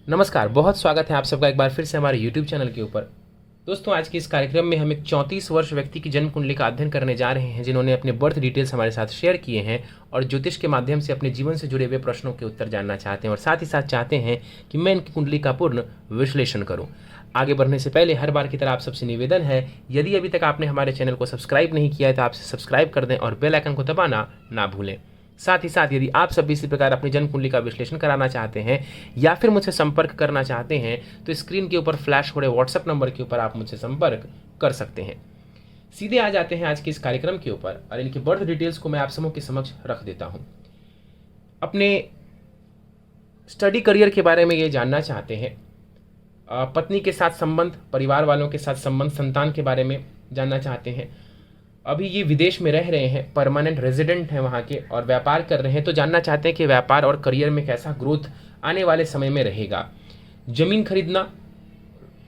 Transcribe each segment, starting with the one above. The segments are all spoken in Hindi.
नमस्कार, बहुत स्वागत है आप सबका एक बार फिर से हमारे YouTube चैनल के ऊपर। दोस्तों, आज के इस कार्यक्रम में हम एक 34 वर्ष व्यक्ति की जन्म कुंडली का अध्ययन करने जा रहे हैं, जिन्होंने अपने बर्थ डिटेल्स हमारे साथ शेयर किए हैं और ज्योतिष के माध्यम से अपने जीवन से जुड़े हुए प्रश्नों के उत्तर जानना चाहते हैं और साथ ही साथ चाहते हैं कि मैं इनकी कुंडली का पूर्ण विश्लेषण करूँ। आगे बढ़ने से पहले हर बार की तरह आप सबसे निवेदन है, यदि अभी तक आपने हमारे चैनल को सब्सक्राइब नहीं किया है तो आपसे सब्सक्राइब कर दें और बेल आइकन को दबाना ना भूलें। साथ ही साथ यदि आप सभी इसी प्रकार अपनी जन्म कुंडली का विश्लेषण कराना चाहते हैं या फिर मुझसे संपर्क करना चाहते हैं तो स्क्रीन के ऊपर फ्लैश हो रहे व्हाट्सएप नंबर के ऊपर आप मुझसे संपर्क कर सकते हैं। सीधे आ जाते हैं आज के इस कार्यक्रम के ऊपर और इनकी बर्थ डिटेल्स को मैं आप सबों के समक्ष रख देता हूं। अपने स्टडी करियर के बारे में ये जानना चाहते हैं, पत्नी के साथ संबंध, परिवार वालों के साथ संबंध, संतान के बारे में जानना चाहते हैं। अभी ये विदेश में रह रहे हैं, परमानेंट रेजिडेंट हैं वहाँ के और व्यापार कर रहे हैं, तो जानना चाहते हैं कि व्यापार और करियर में कैसा ग्रोथ आने वाले समय में रहेगा। ज़मीन खरीदना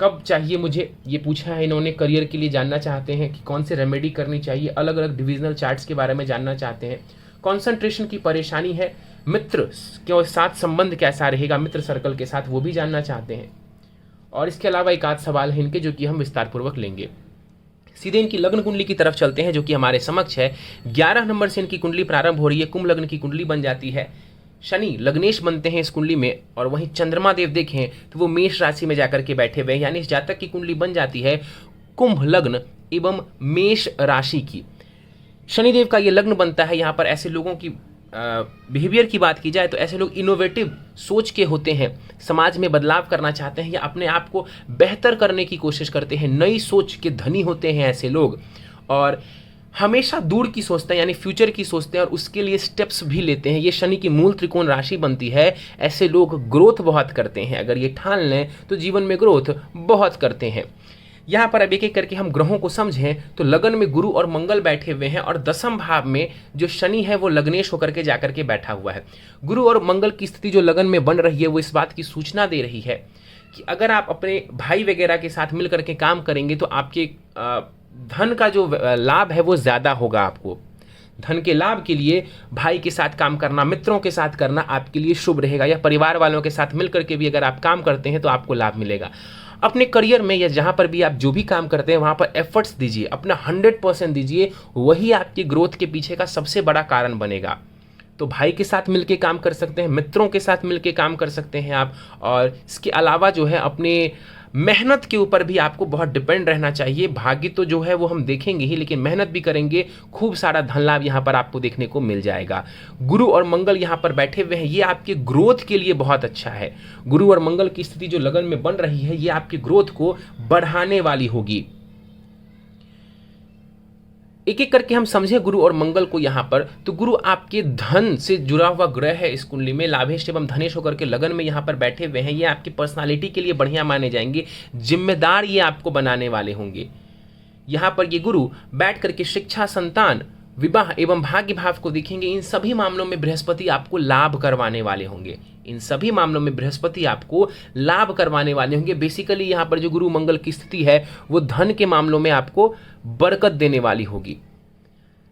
कब चाहिए मुझे, ये पूछा है इन्होंने। करियर के लिए जानना चाहते हैं कि कौन से रेमेडी करनी चाहिए, अलग अलग डिविजनल चार्ट्स के बारे में जानना चाहते हैं। कॉन्सेंट्रेशन की परेशानी है, मित्र के साथ संबंध कैसा रहेगा, मित्र सर्कल के साथ, वो भी जानना चाहते हैं। और इसके अलावा एक आध सवाल है इनके जो कि हम विस्तारपूर्वक लेंगे। सीधे इनकी लग्न कुंडली की तरफ चलते हैं जो कि हमारे समक्ष है। 11 नंबर से इनकी कुंडली प्रारंभ हो रही है, कुंभ लग्न की कुंडली बन जाती है। शनि लग्नेश बनते हैं इस कुंडली में और वहीं चंद्रमा देव देखें तो वो मेष राशि में जाकर के बैठे हुए हैं, यानी इस जातक की कुंडली बन जाती है कुंभ लग्न एवं मेष राशि की। शनिदेव का ये लग्न बनता है। यहाँ पर ऐसे लोगों की बिहेवियर की बात की जाए तो ऐसे लोग इनोवेटिव सोच के होते हैं, समाज में बदलाव करना चाहते हैं या अपने आप को बेहतर करने की कोशिश करते हैं, नई सोच के धनी होते हैं ऐसे लोग और हमेशा दूर की सोचते हैं, यानी फ्यूचर की सोचते हैं और उसके लिए स्टेप्स भी लेते हैं। ये शनि की मूल त्रिकोण राशि बनती है। ऐसे लोग ग्रोथ बहुत करते हैं, अगर ये ठान लें तो जीवन में ग्रोथ बहुत करते हैं। यहाँ पर अब एक एक करके हम ग्रहों को समझें तो लगन में गुरु और मंगल बैठे हुए हैं और दसम भाव में जो शनि है वो लग्नेश होकर के जाकर के बैठा हुआ है। गुरु और मंगल की स्थिति जो लगन में बन रही है वो इस बात की सूचना दे रही है कि अगर आप अपने भाई वगैरह के साथ मिल करके काम करेंगे तो आपके धन का जो लाभ है वो ज़्यादा होगा। आपको धन के लाभ के लिए भाई के साथ काम करना, मित्रों के साथ करना आपके लिए शुभ रहेगा, या परिवार वालों के साथ मिल करके भी अगर आप काम करते हैं तो आपको लाभ मिलेगा। अपने करियर में या जहाँ पर भी आप जो भी काम करते हैं वहाँ पर एफर्ट्स दीजिए, अपना 100% दीजिए, वही आपकी ग्रोथ के पीछे का सबसे बड़ा कारण बनेगा। तो भाई के साथ मिलके काम कर सकते हैं, मित्रों के साथ मिलके काम कर सकते हैं आप। और इसके अलावा जो है अपने मेहनत के ऊपर भी आपको बहुत डिपेंड रहना चाहिए। भाग्य तो जो है वो हम देखेंगे ही, लेकिन मेहनत भी करेंगे, खूब सारा धन लाभ यहाँ पर आपको देखने को मिल जाएगा। गुरु और मंगल यहाँ पर बैठे हुए हैं, ये आपके ग्रोथ के लिए बहुत अच्छा है। गुरु और मंगल की स्थिति जो लगन में बन रही है ये आपकी ग्रोथ को बढ़ाने वाली होगी। एक एक करके हम समझे गुरु और मंगल को यहाँ पर, तो गुरु आपके धन से जुड़ा हुआ ग्रह है इस कुंडली में, लाभेश एवं धनेश होकर के लगन में यहाँ पर बैठे हुए हैं। ये आपकी पर्सनालिटी के लिए बढ़िया माने जाएंगे, जिम्मेदार ये आपको बनाने वाले होंगे। यहाँ पर ये गुरु बैठ करके शिक्षा, संतान, विवाह एवं भाग्य भाव को देखेंगे। इन सभी मामलों में बृहस्पति आपको लाभ करवाने वाले होंगे। इन सभी मामलों में बृहस्पति आपको लाभ करवाने वाले होंगे। बेसिकली यहाँ पर जो गुरु मंगल की स्थिति है वो धन के मामलों में आपको बरकत देने वाली होगी।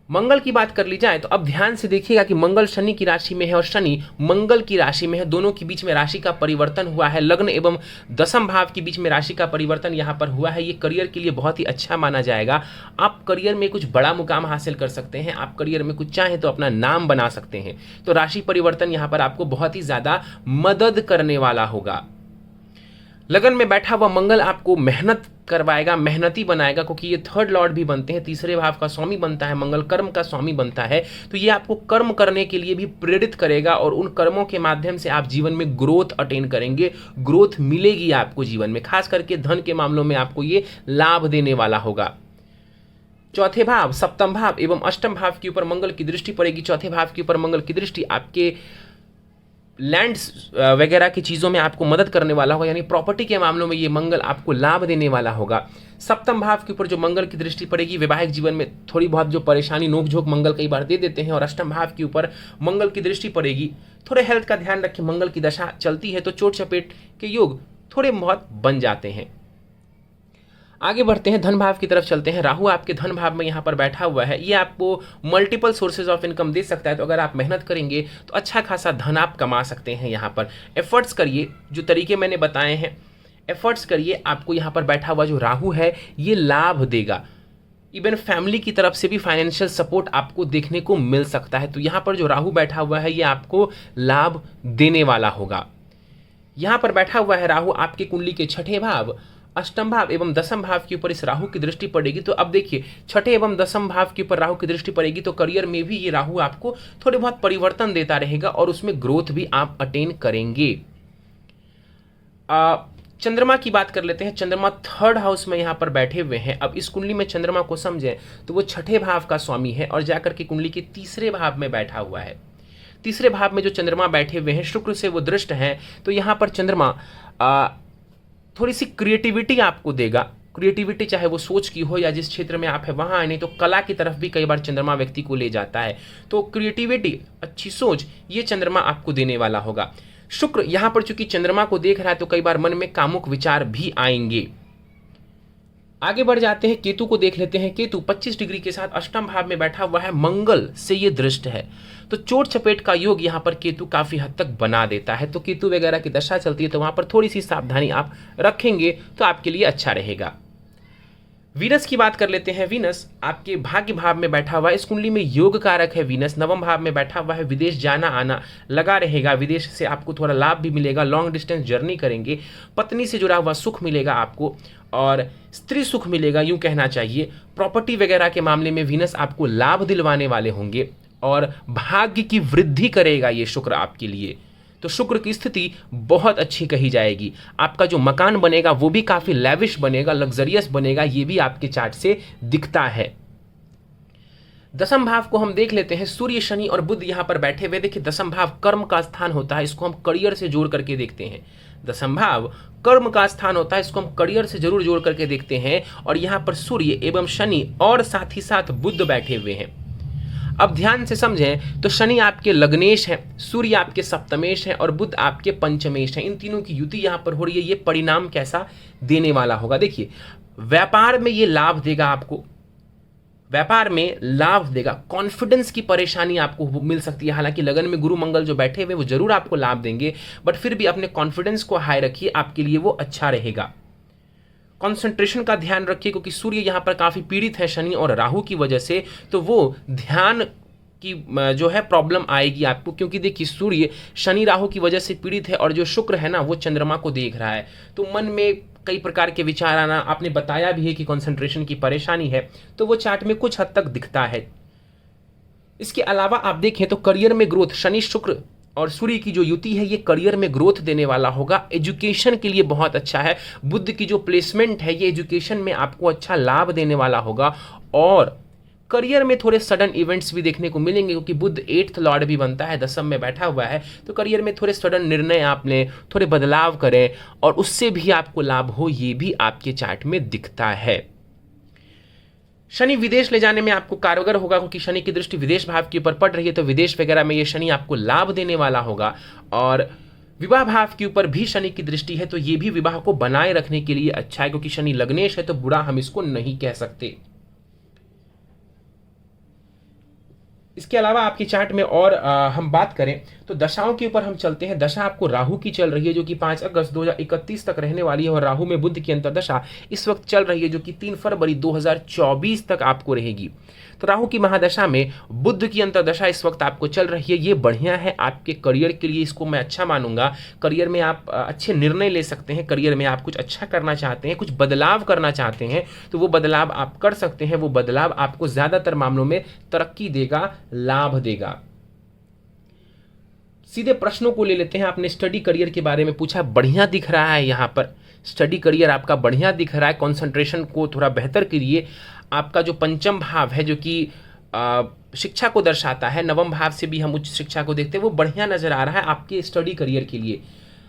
मंगल की बात कर ली जाए तो अब ध्यान से देखिएगा कि मंगल शनि की राशि में है और शनि मंगल की राशि में है। दोनों के बीच में राशि का परिवर्तन हुआ है। लग्न एवं दसम भाव के बीच में राशि का परिवर्तन यहाँ पर हुआ है। ये करियर के लिए बहुत ही अच्छा माना जाएगा। आप करियर में कुछ बड़ा मुकाम हासिल कर सकते हैं, आप करियर में कुछ चाहें तो अपना नाम बना सकते हैं। तो राशि परिवर्तन यहाँ पर आपको बहुत ही ज़्यादा मदद करने वाला होगा। लगन में बैठा हुआ मंगल आपको मेहनत करवाएगा, मेहनती बनाएगा, क्योंकि ये थर्ड लॉर्ड भी बनते हैं, तीसरे भाव का स्वामी बनता है मंगल, कर्म का स्वामी बनता है। तो ये आपको कर्म करने के लिए भी प्रेरित करेगा और उन कर्मों के माध्यम से आप जीवन में ग्रोथ अटेन करेंगे, ग्रोथ मिलेगी आपको जीवन में। खास करके धन के मामलों में आपको ये लाभ देने वाला होगा। चौथे भाव, सप्तम भाव एवं अष्टम भाव के ऊपर मंगल की दृष्टि पड़ेगी। चौथे भाव के ऊपर मंगल की दृष्टि आपके लैंड्स वगैरह की चीज़ों में आपको मदद करने वाला होगा, यानी प्रॉपर्टी के मामलों में ये मंगल आपको लाभ देने वाला होगा। सप्तम भाव के ऊपर जो मंगल की दृष्टि पड़ेगी, वैवाहिक जीवन में थोड़ी बहुत जो परेशानी, नोकझोंक मंगल कई बार दे देते हैं। और अष्टम भाव के ऊपर मंगल की दृष्टि पड़ेगी, थोड़े हेल्थ का ध्यान रखें। मंगल की दशा चलती है तो चोट चपेट के योग थोड़े बहुत बन जाते हैं। आगे बढ़ते हैं, धन भाव की तरफ चलते हैं। राहु आपके धन भाव में यहाँ पर बैठा हुआ है, ये आपको मल्टीपल सोर्सेज ऑफ इनकम दे सकता है। तो अगर आप मेहनत करेंगे तो अच्छा खासा धन आप कमा सकते हैं। यहाँ पर एफर्ट्स करिए, जो तरीके मैंने बताए हैं एफर्ट्स करिए, आपको यहाँ पर बैठा हुआ जो राहु है ये लाभ देगा। इवन फैमिली की तरफ से भी फाइनेंशियल सपोर्ट आपको देखने को मिल सकता है। तो यहाँ पर जो राहु बैठा हुआ है ये आपको लाभ देने वाला होगा। यहाँ पर बैठा हुआ है राहु आपके कुंडली के छठे भाव, अष्टम भाव एवं दसम भाव के ऊपर इस राहु की दृष्टि पड़ेगी। तो अब देखिए, छठे एवं दसम भाव के ऊपर राहु की दृष्टि पड़ेगी तो करियर में भी ये राहु आपको थोड़े बहुत परिवर्तन देता रहेगा और उसमें ग्रोथ भी आप अटेन करेंगे। चंद्रमा की बात कर लेते हैं। चंद्रमा थर्ड हाउस में यहाँ पर बैठे हुए हैं। अब इस कुंडली में चंद्रमा को समझें तो वो छठे भाव का स्वामी है और जाकर के कुंडली के तीसरे भाव में बैठा हुआ है। तीसरे भाव में जो चंद्रमा बैठे हुए हैं, शुक्र से वो दृष्ट हैं। तो यहाँ पर चंद्रमा थोड़ी सी क्रिएटिविटी आपको देगा। क्रिएटिविटी चाहे वो सोच की हो या जिस क्षेत्र में आप है वहाँ, नहीं तो कला की तरफ भी कई बार चंद्रमा व्यक्ति को ले जाता है। तो क्रिएटिविटी, अच्छी सोच, ये चंद्रमा आपको देने वाला होगा। शुक्र यहाँ पर चूंकि चंद्रमा को देख रहा है तो कई बार मन में कामुक विचार भी आएंगे। आगे बढ़ जाते हैं, केतु को देख लेते हैं। केतु 25 डिग्री के साथ अष्टम भाव में बैठा हुआ है, मंगल से ये दृष्ट है। तो चोट चपेट का योग यहाँ पर केतु काफी हद तक बना देता है। तो केतु वगैरह की दशा चलती है तो वहां पर थोड़ी सी सावधानी आप रखेंगे तो आपके लिए अच्छा रहेगा। वीनस की बात कर लेते हैं। वीनस आपके भाग्य भाव में बैठा हुआ है। इस कुंडली में योग कारक है वीनस, नवम भाव में बैठा हुआ है। विदेश जाना आना लगा रहेगा, विदेश से आपको थोड़ा लाभ भी मिलेगा। लॉन्ग डिस्टेंस जर्नी करेंगे, पत्नी से जुड़ा हुआ सुख मिलेगा आपको और स्त्री सुख मिलेगा, यूं कहना चाहिए। प्रॉपर्टी वगैरह के मामले में वीनस आपको लाभ दिलवाने वाले होंगे और भाग्य की वृद्धि करेगा ये शुक्र आपके लिए। तो शुक्र की स्थिति बहुत अच्छी कही जाएगी। आपका जो मकान बनेगा वो भी काफी लैविश बनेगा, लग्जरियस बनेगा, ये भी आपके चार्ट से दिखता है। दसम भाव को हम देख लेते हैं। सूर्य, शनि और बुध यहाँ पर बैठे हुए। देखिए, दसम भाव कर्म का स्थान होता है, इसको हम करियर से जोड़ करके देखते हैं। दसम भाव कर्म का स्थान होता है, इसको हम करियर से जरूर जोड़ करके देखते हैं। और यहाँ पर सूर्य एवं शनि और साथ ही साथ बुध बैठे हुए हैं। अब ध्यान से समझें तो शनि आपके लग्नेश है, सूर्य आपके सप्तमेश है और बुध आपके पंचमेश है। इन तीनों की युति यहां पर हो रही है। ये परिणाम कैसा देने वाला होगा? देखिए, व्यापार में ये लाभ देगा आपको, व्यापार में लाभ देगा। कॉन्फिडेंस की परेशानी आपको मिल सकती है। हालांकि लगन में गुरु मंगल जो बैठे हुए वो जरूर आपको लाभ देंगे, बट फिर भी अपने कॉन्फिडेंस को हाई रखिए, आपके लिए वो अच्छा रहेगा। कंसंट्रेशन का ध्यान रखिए क्योंकि सूर्य यहाँ पर काफी पीड़ित है शनि और राहु की वजह से, तो वो ध्यान की जो है प्रॉब्लम आएगी आपको। क्योंकि देखिए, सूर्य शनि राहु की वजह से पीड़ित है और जो शुक्र है ना वो चंद्रमा को देख रहा है, तो मन में कई प्रकार के विचार आना, आपने बताया भी है कि कंसंट्रेशन की परेशानी है, तो वो चार्ट में कुछ हद तक दिखता है। इसके अलावा आप देखें तो करियर में ग्रोथ, शनि शुक्र और सूर्य की जो युति है ये करियर में ग्रोथ देने वाला होगा। एजुकेशन के लिए बहुत अच्छा है। बुध की जो प्लेसमेंट है ये एजुकेशन में आपको अच्छा लाभ देने वाला होगा और करियर में थोड़े सडन इवेंट्स भी देखने को मिलेंगे क्योंकि बुध 8th लॉर्ड भी बनता है, दसम में बैठा हुआ है। तो करियर में थोड़े सडन निर्णय आप लें, थोड़े बदलाव करें और उससे भी आपको लाभ हो, ये भी आपके चार्ट में दिखता है। शनि विदेश ले जाने में आपको कारगर होगा क्योंकि शनि की दृष्टि विदेश भाव के ऊपर पड़ रही है, तो विदेश वगैरह में ये शनि आपको लाभ देने वाला होगा। और विवाह भाव के ऊपर भी शनि की दृष्टि है, तो ये भी विवाह को बनाए रखने के लिए अच्छा है क्योंकि शनि लग्नेश है, तो बुरा हम इसको नहीं कह सकते। इसके अलावा आपकी चार्ट में और हम बात करें तो दशाओं के ऊपर हम चलते हैं। दशा आपको राहु की चल रही है जो कि 5 अगस्त 2031 तक रहने वाली है और राहु में बुध की अंतर्दशा इस वक्त चल रही है जो कि 3 फरवरी 2024 तक आपको रहेगी। तो राहु की महादशा में बुध की अंतर्दशा इस वक्त आपको चल रही है। ये बढ़िया है आपके करियर के लिए, इसको मैं अच्छा मानूंगा। करियर में आप अच्छे निर्णय ले सकते हैं, करियर में आप कुछ अच्छा करना चाहते हैं, कुछ बदलाव करना चाहते हैं तो वो बदलाव आप कर सकते हैं। वो बदलाव आपको ज्यादातर मामलों में तरक्की देगा, लाभ देगा। सीधे प्रश्नों को ले लेते हैं। आपने स्टडी करियर के बारे में पूछा, बढ़िया दिख रहा है यहाँ पर स्टडी करियर आपका बढ़िया दिख रहा है। कंसंट्रेशन को थोड़ा बेहतर करिए। आपका जो पंचम भाव है जो कि शिक्षा को दर्शाता है, नवम भाव से भी हम उच्च शिक्षा को देखते हैं, वो बढ़िया नजर आ रहा है आपके स्टडी करियर के लिए।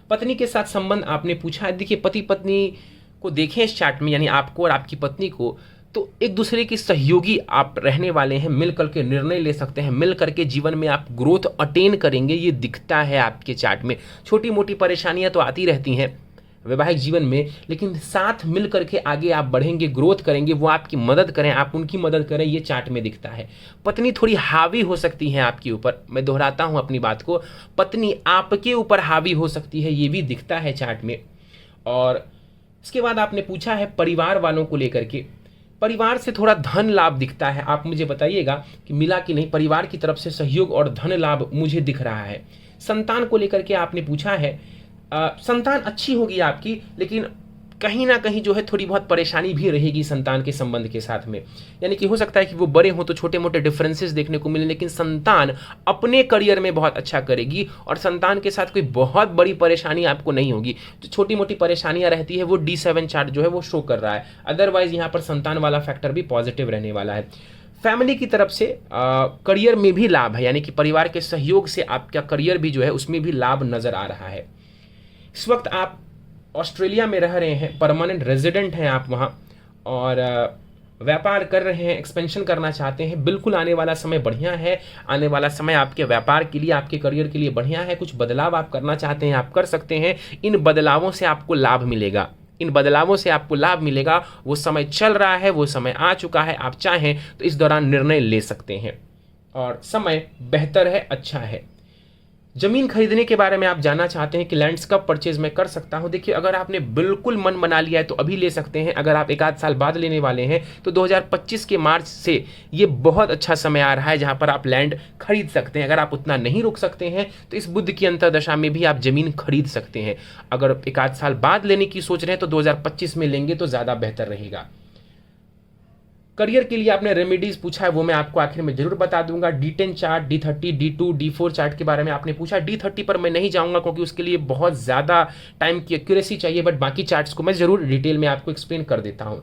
पत्नी के साथ संबंध आपने पूछा है। देखिए, पति पत्नी को देखें इस चार्ट में, यानी आपको और आपकी पत्नी को, तो एक दूसरे के सहयोगी आप रहने वाले हैं, मिल करके निर्णय ले सकते हैं, मिल करके जीवन में आप ग्रोथ अटेन करेंगे, ये दिखता है आपके चार्ट में। छोटी मोटी परेशानियां तो आती रहती हैं, वैवाहिक जीवन में, लेकिन साथ मिल करके आगे आप बढ़ेंगे, ग्रोथ करेंगे, वो आपकी मदद करें, आप उनकी मदद करें, ये चार्ट में दिखता है। पत्नी थोड़ी हावी हो सकती है आपके ऊपर, मैं दोहराता हूँ अपनी बात को, पत्नी आपके ऊपर हावी हो सकती है, ये भी दिखता है चार्ट में। और इसके बाद आपने पूछा है परिवार वालों को लेकर के, परिवार से थोड़ा धन लाभ दिखता है। आप मुझे बताइएगा कि मिला कि नहीं, परिवार की तरफ से सहयोग और धन लाभ मुझे दिख रहा है। संतान को लेकर के आपने पूछा है, संतान अच्छी होगी आपकी, लेकिन कहीं ना कहीं जो है थोड़ी बहुत परेशानी भी रहेगी संतान के संबंध के साथ में। यानी कि हो सकता है कि वो बड़े हों तो छोटे मोटे डिफरेंसेस देखने को मिले, लेकिन संतान अपने करियर में बहुत अच्छा करेगी और संतान के साथ कोई बहुत बड़ी परेशानी आपको नहीं होगी। जो छोटी मोटी परेशानियां रहती है वो D7 चार्ट जो है वो शो कर रहा है। अदरवाइज यहाँ पर संतान वाला फैक्टर भी पॉजिटिव रहने वाला है। फैमिली की तरफ से करियर में भी लाभ है, यानी कि परिवार के सहयोग से आपका करियर भी जो है उसमें भी लाभ नजर आ रहा है। इस वक्त आप ऑस्ट्रेलिया में रह रहे हैं, परमानेंट रेजिडेंट हैं आप वहाँ, और व्यापार कर रहे हैं, एक्सपेंशन करना चाहते हैं, बिल्कुल आने वाला समय बढ़िया है। आने वाला समय आपके व्यापार के लिए, आपके करियर के लिए बढ़िया है। कुछ बदलाव आप करना चाहते हैं, आप कर सकते हैं। इन बदलावों से आपको लाभ मिलेगा, इन बदलावों से आपको लाभ मिलेगा। वो समय चल रहा है, वो समय आ चुका है। आप चाहें तो इस दौरान निर्णय ले सकते हैं और समय बेहतर है, अच्छा है। जमीन खरीदने के बारे में आप जानना चाहते हैं कि लैंड्स कब परचेज मैं कर सकता हूं। देखिए, अगर आपने बिल्कुल मन बना लिया है तो अभी ले सकते हैं। अगर आप एक आध साल बाद लेने वाले हैं तो 2025 के मार्च से ये बहुत अच्छा समय आ रहा है जहां पर आप लैंड खरीद सकते हैं। अगर आप उतना नहीं रुक सकते हैं तो इस बुध की अंतर्दशा में भी आप जमीन खरीद सकते हैं। अगर एक आध साल बाद लेने की सोच रहे हैं तो 2025 में लेंगे तो ज़्यादा बेहतर रहेगा। करियर के लिए आपने रेमेडीज पूछा है, वो मैं आपको आखिर में जरूर बता दूंगा। D10 chart, D30, D2, D4 chart के बारे में आपने पूछा। D30 पर मैं नहीं जाऊंगा क्योंकि उसके लिए बहुत ज़्यादा टाइम की एक्यूरेसी चाहिए, बट बाकी चार्ट्स को मैं जरूर डिटेल में आपको एक्सप्लेन कर देता हूँ।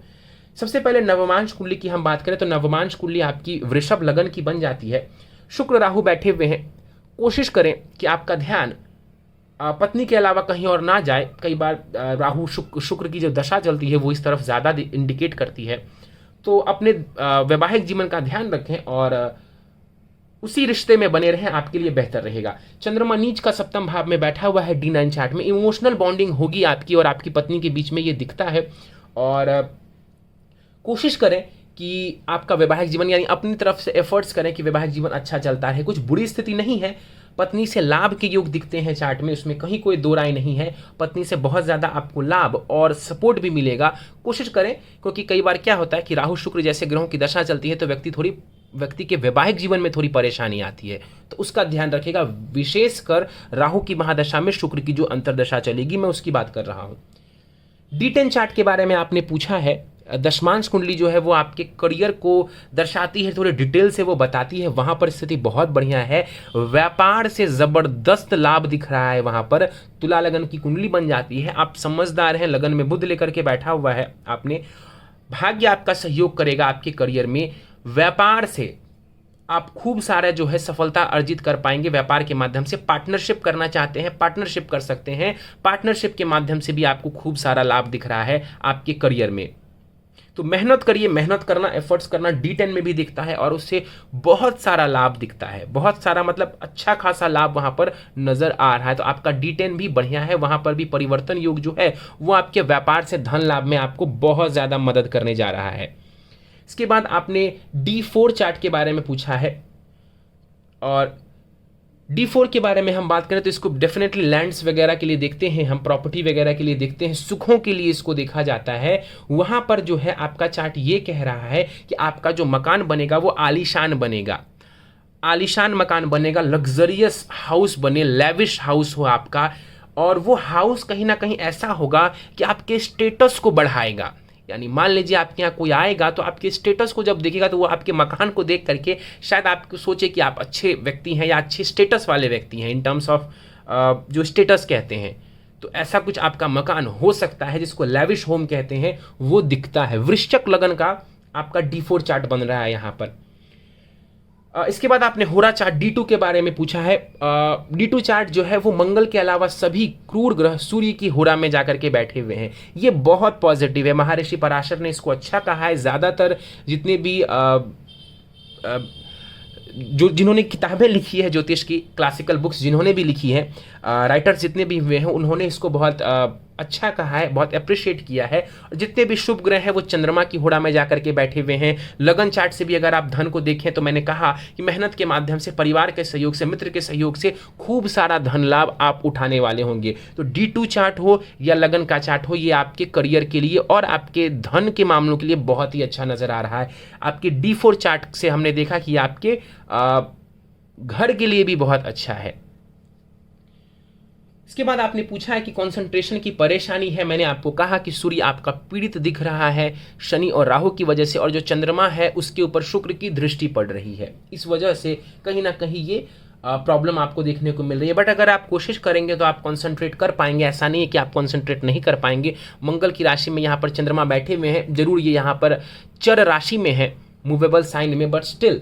सबसे पहले नवमांश कुंडली की हम बात करें तो नवमांश कुंडली आपकी वृषभ लगन की बन जाती है। शुक्र राहु बैठे हुए हैं। कोशिश करें कि आपका ध्यान पत्नी के अलावा कहीं और ना जाए। कई बार राहु शुक्र की जो दशा चलती है वो इस तरफ ज़्यादा इंडिकेट करती है, तो अपने वैवाहिक जीवन का ध्यान रखें और उसी रिश्ते में बने रहें, आपके लिए बेहतर रहेगा। चंद्रमा नीच का सप्तम भाव में बैठा हुआ है D9 चार्ट में। इमोशनल बॉन्डिंग होगी आपकी और आपकी पत्नी के बीच में, ये दिखता है। और कोशिश करें कि आपका वैवाहिक जीवन, यानी अपनी तरफ से एफर्ट्स करें कि वैवाहिक जीवन अच्छा चलता है। कुछ बुरी स्थिति नहीं है, पत्नी से लाभ के योग दिखते हैं चार्ट में, उसमें कहीं कोई दो राय नहीं है। पत्नी से बहुत ज़्यादा आपको लाभ और सपोर्ट भी मिलेगा। कोशिश करें, क्योंकि कई बार क्या होता है कि राहु शुक्र जैसे ग्रहों की दशा चलती है तो व्यक्ति के वैवाहिक जीवन में थोड़ी परेशानी आती है, तो उसका ध्यान रखेगा। विशेषकर राहु की महादशा में शुक्र की जो अंतर्दशा चलेगी, मैं उसकी बात कर रहा हूँ। D10 चार्ट के बारे में आपने पूछा है। दशमांश कुंडली जो है वो आपके करियर को दर्शाती है, थोड़े डिटेल से वो बताती है। वहाँ पर स्थिति बहुत बढ़िया है, व्यापार से ज़बरदस्त लाभ दिख रहा है। वहाँ पर तुला लगन की कुंडली बन जाती है। आप समझदार हैं, लगन में बुध लेकर के बैठा हुआ है आपने। भाग्य आपका सहयोग करेगा आपके करियर में। व्यापार से आप खूब सारा जो है सफलता अर्जित कर पाएंगे। व्यापार के माध्यम से पार्टनरशिप करना चाहते हैं, पार्टनरशिप कर सकते हैं। पार्टनरशिप के माध्यम से भी आपको खूब सारा लाभ दिख रहा है आपके करियर में। तो मेहनत करिए, मेहनत करना, एफर्ट्स करना D10 में भी दिखता है और उससे बहुत सारा लाभ दिखता है। बहुत सारा मतलब अच्छा खासा लाभ वहाँ पर नज़र आ रहा है। तो आपका D10 भी बढ़िया है, वहाँ पर भी परिवर्तन योग जो है वो आपके व्यापार से धन लाभ में आपको बहुत ज़्यादा मदद करने जा रहा है। इसके बाद आपने D4 चार्ट के बारे में पूछा है, और D4 के बारे में हम बात करें तो इसको डेफिनेटली लैंड्स वगैरह के लिए देखते हैं हम, प्रॉपर्टी वगैरह के लिए देखते हैं, सुखों के लिए इसको देखा जाता है। वहाँ पर जो है आपका चार्ट ये कह रहा है कि आपका जो मकान बनेगा वो आलीशान बनेगा, आलीशान मकान बनेगा, लग्जरियस हाउस बने, लेविश हाउस हो आपका। और वो हाउस कहीं ना कहीं ऐसा होगा कि आपके स्टेटस को बढ़ाएगा। यानी मान लीजिए आपके यहाँ कोई आएगा तो आपके स्टेटस को जब देखेगा तो वो आपके मकान को देख करके शायद आपको सोचे कि आप अच्छे व्यक्ति हैं या अच्छे स्टेटस वाले व्यक्ति हैं, इन टर्म्स ऑफ जो स्टेटस कहते हैं। तो ऐसा कुछ आपका मकान हो सकता है जिसको लेविश होम कहते हैं, वो दिखता है। वृश्चिक लगन का आपका D4 चार्ट बन रहा है यहाँ पर। इसके बाद आपने होरा चार्ट D2 के बारे में पूछा है। D2 चार्ट जो है वो मंगल के अलावा सभी क्रूर ग्रह सूर्य की होरा में जाकर के बैठे हुए हैं। ये बहुत पॉजिटिव है। महर्षि पराशर ने इसको अच्छा कहा है। ज़्यादातर जितने भी जिन्होंने किताबें लिखी है ज्योतिष की, क्लासिकल बुक्स जिन्होंने भी लिखी है, राइटर्स जितने भी हुए हैं, उन्होंने इसको बहुत अच्छा कहा है, बहुत अप्रिशिएट किया है। और जितने भी शुभ ग्रह हैं वो चंद्रमा की होड़ा में जाकर के बैठे हुए हैं। लगन चार्ट से भी अगर आप धन को देखें तो मैंने कहा कि मेहनत के माध्यम से, परिवार के सहयोग से, मित्र के सहयोग से खूब सारा धन लाभ आप उठाने वाले होंगे। तो D2 चार्ट हो या लगन का चार्ट हो, ये आपके करियर के लिए और आपके धन के मामलों के लिए बहुत ही अच्छा नजर आ रहा है। आपके D4 चार्ट से हमने देखा कि आपके घर के लिए भी बहुत अच्छा है। इसके बाद आपने पूछा है कि कंसंट्रेशन की परेशानी है। मैंने आपको कहा कि सूर्य आपका पीड़ित दिख रहा है शनि और राहु की वजह से, और जो चंद्रमा है उसके ऊपर शुक्र की दृष्टि पड़ रही है। इस वजह से कहीं ना कहीं ये प्रॉब्लम आपको देखने को मिल रही है। बट अगर आप कोशिश करेंगे तो आप कंसंट्रेट कर पाएंगे, ऐसा नहीं है कि आप कंसंट्रेट नहीं कर पाएंगे। मंगल की राशि में यहाँ पर चंद्रमा बैठे हुए हैं, जरूर ये यहाँ पर चर राशि में है, मूवेबल साइन में, बट स्टिल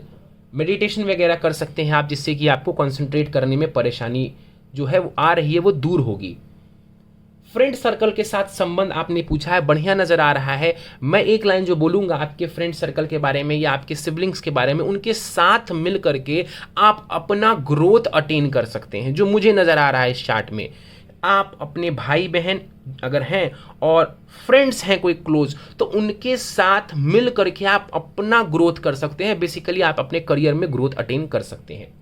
मेडिटेशन वगैरह कर सकते हैं आप, जिससे कि आपको कंसंट्रेट करने में परेशानी जो है वो आ रही है वो दूर होगी। फ्रेंड सर्कल के साथ संबंध आपने पूछा है, बढ़िया नजर आ रहा है। मैं एक लाइन जो बोलूंगा आपके फ्रेंड सर्कल के बारे में या आपके सिबलिंग्स के बारे में, उनके साथ मिल करके आप अपना ग्रोथ अटेन कर सकते हैं, जो मुझे नजर आ रहा है इस चार्ट में। आप अपने भाई बहन अगर हैं और फ्रेंड्स हैं कोई क्लोज, तो उनके साथ मिल करके आप अपना ग्रोथ कर सकते हैं। बेसिकली आप अपने करियर में ग्रोथ अटेन कर सकते हैं।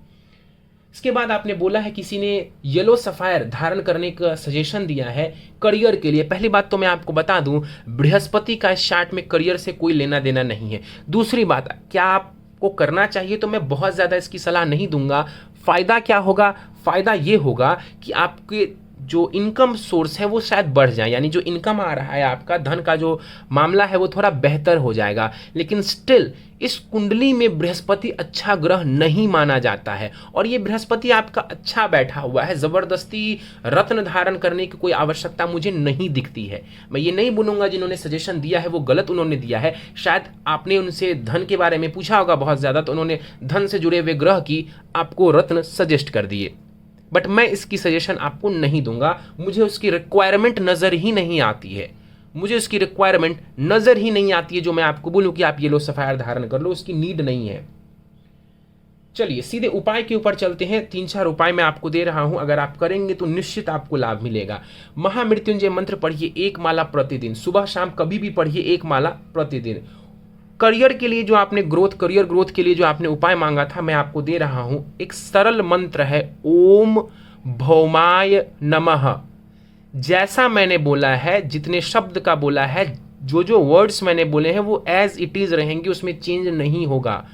इसके बाद आपने बोला है किसी ने येलो सफायर धारण करने का सजेशन दिया है करियर के लिए। पहली बात तो मैं आपको बता दूं, बृहस्पति का इस चार्ट में करियर से कोई लेना देना नहीं है। दूसरी बात, क्या आपको करना चाहिए, तो मैं बहुत ज़्यादा इसकी सलाह नहीं दूंगा। फायदा क्या होगा? फायदा ये होगा कि आपके जो इनकम सोर्स है वो शायद बढ़ जाए, यानी जो इनकम आ रहा है आपका, धन का जो मामला है वो थोड़ा बेहतर हो जाएगा। लेकिन स्टिल इस कुंडली में बृहस्पति अच्छा ग्रह नहीं माना जाता है, और ये बृहस्पति आपका अच्छा बैठा हुआ है। जबरदस्ती रत्न धारण करने की कोई आवश्यकता मुझे नहीं दिखती है। मैं ये नहीं बोलूंगा जिन्होंने सजेशन दिया है वो गलत उन्होंने दिया है। शायद आपने उनसे धन के बारे में पूछा होगा बहुत ज्यादा, तो उन्होंने धन से जुड़े हुए ग्रह की आपको रत्न सजेस्ट कर दिए। बट मैं इसकी सजेशन आपको नहीं दूंगा, मुझे उसकी रिक्वायरमेंट नजर ही नहीं आती है। मुझे उसकी रिक्वायरमेंट नजर ही नहीं आती है जो मैं आपको बोलूं कि आप येलो सफायर धारण कर लो, उसकी नीड नहीं है। चलिए सीधे उपाय के ऊपर चलते हैं। 3-4 उपाय मैं आपको दे रहा हूं, अगर आप करेंगे तो निश्चित आपको लाभ मिलेगा। महामृत्युंजय मंत्र पढ़िए 1 माला प्रतिदिन, सुबह शाम कभी भी पढ़िए 1 माला प्रतिदिन। करियर के लिए जो आपने करियर ग्रोथ के लिए जो आपने उपाय मांगा था, मैं आपको दे रहा हूं। एक सरल मंत्र है, ओम भौमाय नमः। जैसा मैंने बोला है, जितने शब्द का बोला है, जो वर्ड्स मैंने बोले हैं वो एज इट इज रहेंगे, उसमें चेंज नहीं होगा।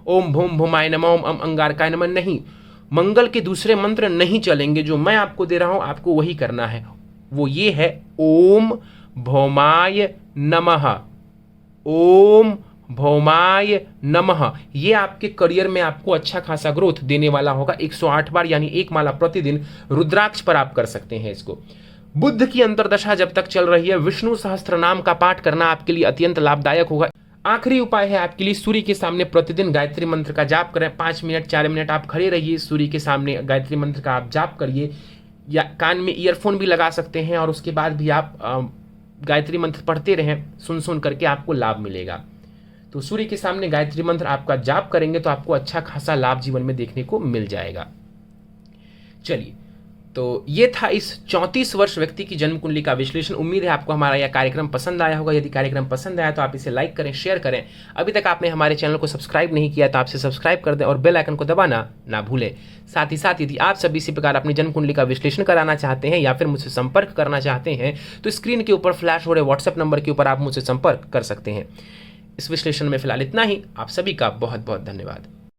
ओम भूम भूमाय नमः, ओम अम अंगारकाय नमः नहीं। मंगल के दूसरे मंत्र नहीं चलेंगे, जो मैं आपको दे रहा हूं आपको वही करना है। वो ये है, ओम भौमाय नमः, ओम भौमाय नमः। ये आपके करियर में आपको अच्छा खासा ग्रोथ देने वाला होगा। 108 बार यानी 1 माला प्रतिदिन रुद्राक्ष पर आप कर सकते हैं इसको। बुध की अंतर्दशा जब तक चल रही है, विष्णु सहस्त्र नाम का पाठ करना आपके लिए अत्यंत लाभदायक होगा। आखिरी उपाय है आपके लिए, सूर्य के सामने प्रतिदिन गायत्री मंत्र का जाप करें। 5 मिनट 4 मिनट आप खड़े रहिए, सूर्य के सामने गायत्री मंत्र का आप जाप करिए, या कान में ईयरफोन भी लगा सकते हैं, और उसके बाद भी आप गायत्री मंत्र पढ़ते रहें, सुन करके आपको लाभ मिलेगा। तो सूर्य के सामने गायत्री मंत्र आपका जाप करेंगे तो आपको अच्छा खासा लाभ जीवन में देखने को मिल जाएगा। चलिए, तो ये था इस 34 वर्ष व्यक्ति की जन्म कुंडली का विश्लेषण। उम्मीद है आपको हमारा यह कार्यक्रम पसंद आया होगा। यदि कार्यक्रम पसंद आया तो आप इसे लाइक करें, शेयर करें। अभी तक आपने हमारे चैनल को सब्सक्राइब नहीं किया तो आपसे सब्सक्राइब कर दें और बेल आइकन को दबाना ना भूलें। साथ ही साथ यदि आप सभी इसी प्रकार अपनी जन्म कुंडली का विश्लेषण कराना चाहते हैं या फिर मुझसे संपर्क करना चाहते हैं, तो स्क्रीन के ऊपर फ्लैश हो रहे व्हाट्सएप नंबर के ऊपर आप मुझसे संपर्क कर सकते हैं। इस विश्लेषण में फिलहाल इतना ही। आप सभी का बहुत बहुत धन्यवाद।